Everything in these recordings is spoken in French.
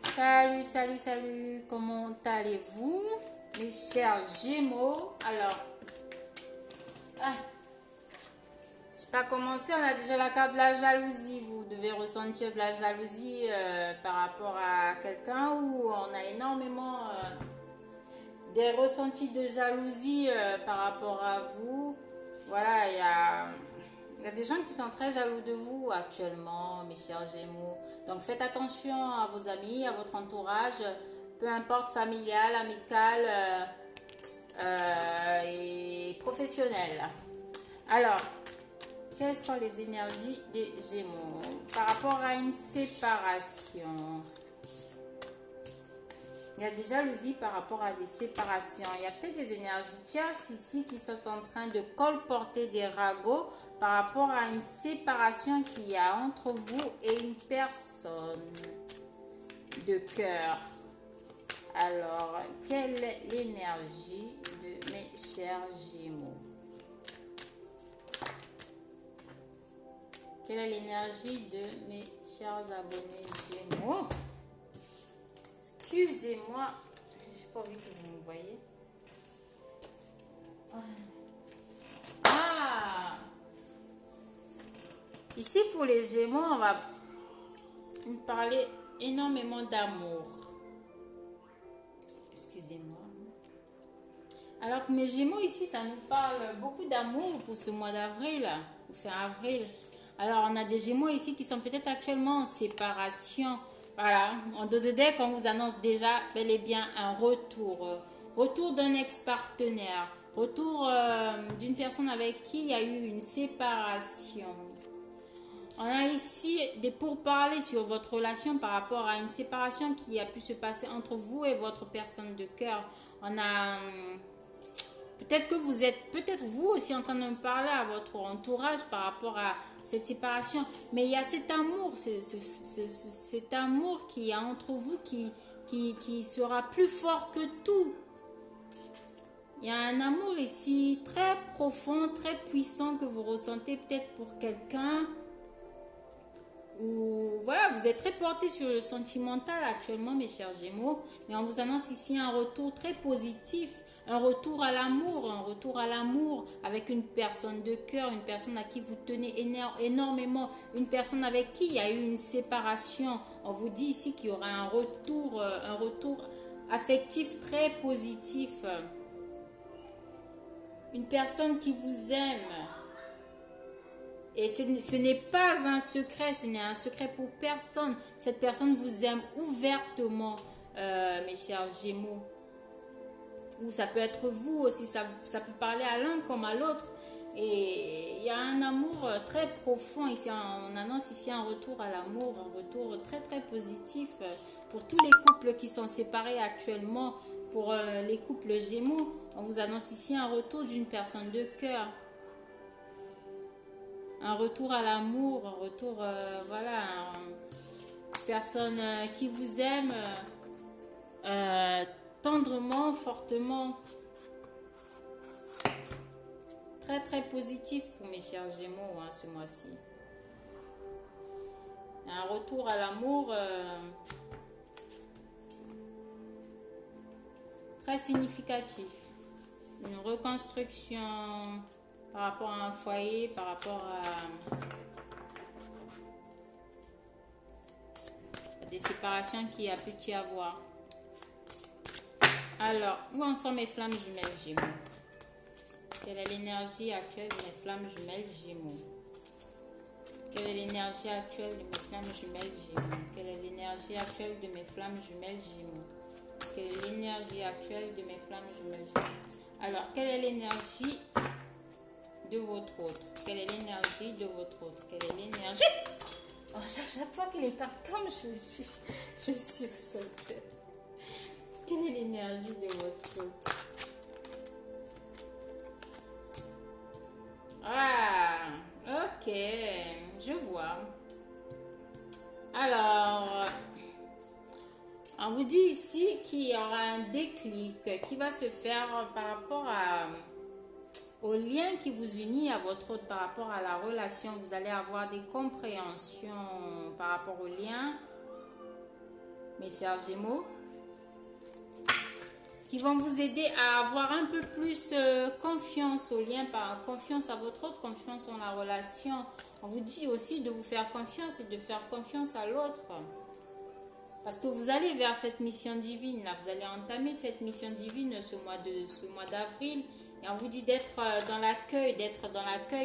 Salut, salut, salut, comment allez-vous, mes chers Gémeaux? Alors, je sais pas commencer, on a déjà la carte de la jalousie. Vous devez ressentir de la jalousie par rapport à quelqu'un ou on a énormément des ressentis de jalousie par rapport à vous. Voilà, il y a des gens qui sont très jaloux de vous actuellement, mes chers Gémeaux. Donc faites attention à vos amis, à votre entourage, peu importe familial, amical et professionnel. Alors, quelles sont les énergies des Gémeaux par rapport à une séparation? Il y a des jalousies par rapport à des séparations. Il y a peut-être des énergies tierces ici qui sont en train de colporter des ragots par rapport à une séparation qu'il y a entre vous et une personne de cœur. Alors, quelle est l'énergie de mes chers Gémeaux? Quelle est l'énergie de mes chers abonnés Gémeaux? Excusez-moi, je n'ai pas envie que vous me voyez. Ah! Ici, pour les Gémeaux, on va parler énormément d'amour. Excusez-moi. Alors que mes Gémeaux, ici, ça nous parle beaucoup d'amour pour ce mois d'avril, pour fin avril. Alors, on a des Gémeaux ici qui sont peut-être actuellement en séparation. Voilà, en dos de deck, on vous annonce déjà bel et bien un retour. Retour d'un ex-partenaire. Retour d'une personne avec qui il y a eu une séparation. On a ici des pourparlers sur votre relation par rapport à une séparation qui a pu se passer entre vous et votre personne de cœur. On a... Peut-être que vous êtes, peut-être vous aussi en train de me parler à votre entourage par rapport à cette séparation. Mais il y a cet amour, cet amour qui est entre vous qui sera plus fort que tout. Il y a un amour ici très profond, très puissant que vous ressentez peut-être pour quelqu'un. Ou voilà, vous êtes très porté sur le sentimental actuellement, mes chers Gémeaux. Mais on vous annonce ici un retour très positif. Un retour à l'amour avec une personne de cœur, une personne à qui vous tenez énormément, une personne avec qui il y a eu une séparation. On vous dit ici qu'il y aura un retour affectif très positif. Une personne qui vous aime. Et ce n'est pas un secret, ce n'est un secret pour personne. Cette personne vous aime ouvertement, mes chers Gémeaux. Ou ça peut être vous aussi, ça peut parler à l'un comme à l'autre. Et il y a un amour très profond ici. On annonce ici un retour à l'amour, un retour très très positif pour tous les couples qui sont séparés actuellement. Pour les couples Gémeaux, on vous annonce ici un retour d'une personne de cœur. Un retour à l'amour, un retour, voilà, une personne qui vous aime tendrement, fortement. Très très positif pour mes chers Gémeaux ce mois-ci. Un retour à l'amour très significatif. Une reconstruction par rapport à un foyer, par rapport à des séparations qui a pu y avoir. Alors, où en sont mes flammes jumelles Gémeaux? Quelle est l'énergie actuelle de mes flammes jumelles Gémeaux? Quelle est l'énergie actuelle de mes flammes jumelles Gémeaux? Quelle est l'énergie actuelle de mes flammes jumelles Gémeaux? Quelle est l'énergie actuelle de mes flammes jumelles Gémeaux? Alors, quelle est l'énergie de votre autre? Quelle est l'énergie de votre autre? Quelle est l'énergie? Oh, chaque fois que les cartes tombent, je sursaute. Quelle est l'énergie de votre autre? Ah, ok, je vois. Alors, on vous dit ici qu'il y aura un déclic qui va se faire par rapport au lien qui vous unit à votre autre, par rapport à la relation. Vous allez avoir des compréhensions par rapport au lien. mes chers Gémeaux, qui vont vous aider à avoir un peu plus confiance au lien, confiance à votre autre, confiance en la relation. On vous dit aussi de vous faire confiance et de faire confiance à l'autre. Parce que vous allez vers cette mission divine, là, vous allez entamer cette mission divine ce mois d'avril. Et on vous dit d'être dans l'accueil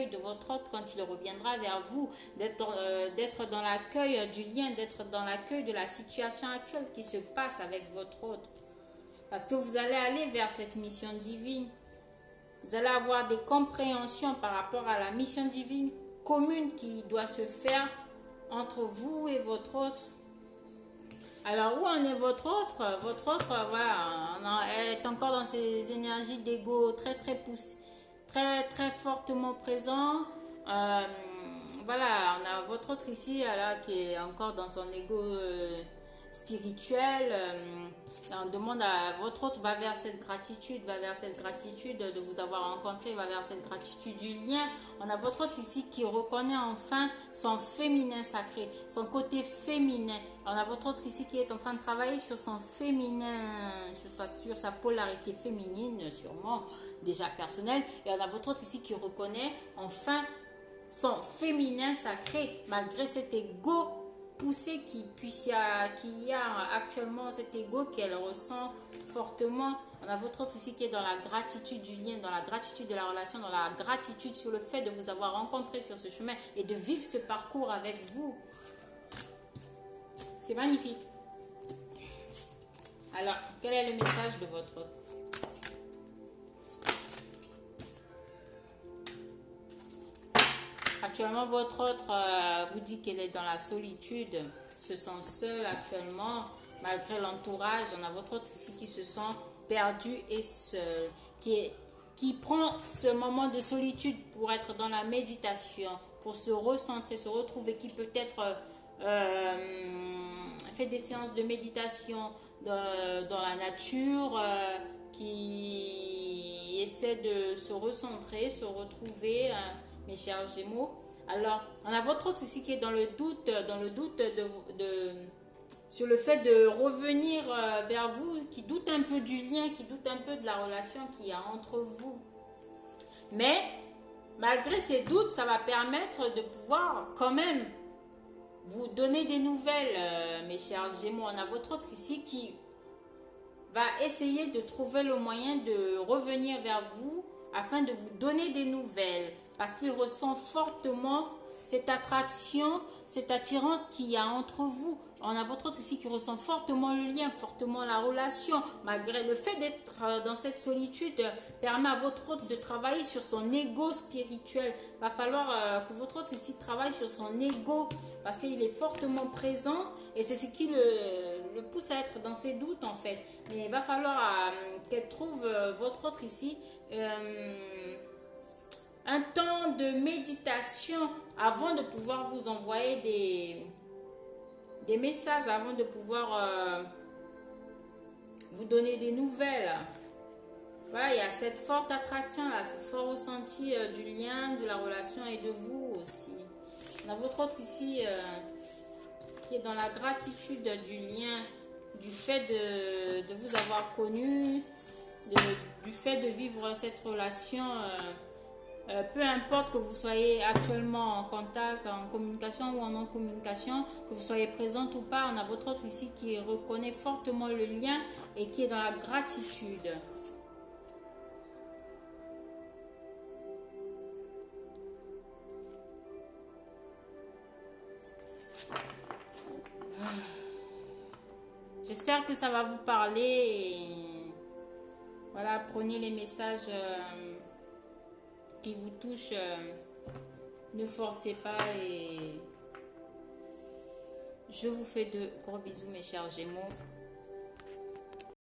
de votre autre quand il reviendra vers vous, d'être dans l'accueil du lien, d'être dans l'accueil de la situation actuelle qui se passe avec votre autre. Parce que vous allez aller vers cette mission divine. Vous allez avoir des compréhensions par rapport à la mission divine commune qui doit se faire entre vous et votre autre. Alors, où en est votre autre? Votre autre, voilà, est encore dans ses énergies d'ego très, très poussées, très, très fortement présent. Voilà, on a votre autre ici, là, qui est encore dans son ego spirituel. On demande à votre autre, va vers cette gratitude de vous avoir rencontré, va vers cette gratitude du lien. On a votre autre ici qui reconnaît enfin son féminin sacré, son côté féminin. On a votre autre ici qui est en train de travailler sur son féminin, sur sa polarité féminine, sûrement déjà personnelle. Et on a votre autre ici qui reconnaît enfin son féminin sacré, malgré cet ego poussé qu'il y a actuellement, cet ego qu'elle ressent fortement. On a votre autre ici qui est dans la gratitude du lien, dans la gratitude de la relation, dans la gratitude sur le fait de vous avoir rencontré sur ce chemin et de vivre ce parcours avec vous. C'est magnifique. Alors, quel est le message de votre autre? Actuellement, votre autre vous dit qu'elle est dans la solitude, se sent seule actuellement, malgré l'entourage. On a votre autre ici qui se sent perdu et seul, qui prend ce moment de solitude pour être dans la méditation, pour se recentrer, se retrouver, qui peut-être fait des séances de méditation dans la nature, qui essaie de se recentrer, se retrouver, mes chers Gémeaux. Alors, on a votre autre ici qui est dans le doute sur le fait de revenir vers vous, qui doute un peu du lien, qui doute un peu de la relation qu'il y a entre vous. Mais, malgré ces doutes, ça va permettre de pouvoir quand même vous donner des nouvelles, mes chers Gémeaux. On a votre autre ici qui va essayer de trouver le moyen de revenir vers vous afin de vous donner des nouvelles. Parce qu'il ressent fortement cette attraction, cette attirance qu'il y a entre vous. On a votre autre ici qui ressent fortement le lien, fortement la relation. Malgré le fait d'être dans cette solitude, permet à votre autre de travailler sur son ego spirituel. Il va falloir que votre autre ici travaille sur son ego parce qu'il est fortement présent et c'est ce qui le pousse à être dans ses doutes en fait. Mais il va falloir qu'elle trouve votre autre ici un temps de méditation avant de pouvoir vous envoyer des messages, avant de pouvoir vous donner des nouvelles. Voilà, il y a cette forte attraction, là, ce fort ressenti du lien, de la relation et de vous aussi. On a votre autre ici qui est dans la gratitude du lien, du fait de vous avoir connu, du fait de vivre cette relation. Peu importe que vous soyez actuellement en contact, en communication ou en non-communication, que vous soyez présente ou pas, on a votre autre ici qui reconnaît fortement le lien et qui est dans la gratitude. J'espère que ça va vous parler et voilà, prenez les messages qui vous touchent, ne forcez pas et je vous fais de gros bisous mes chers Gémeaux.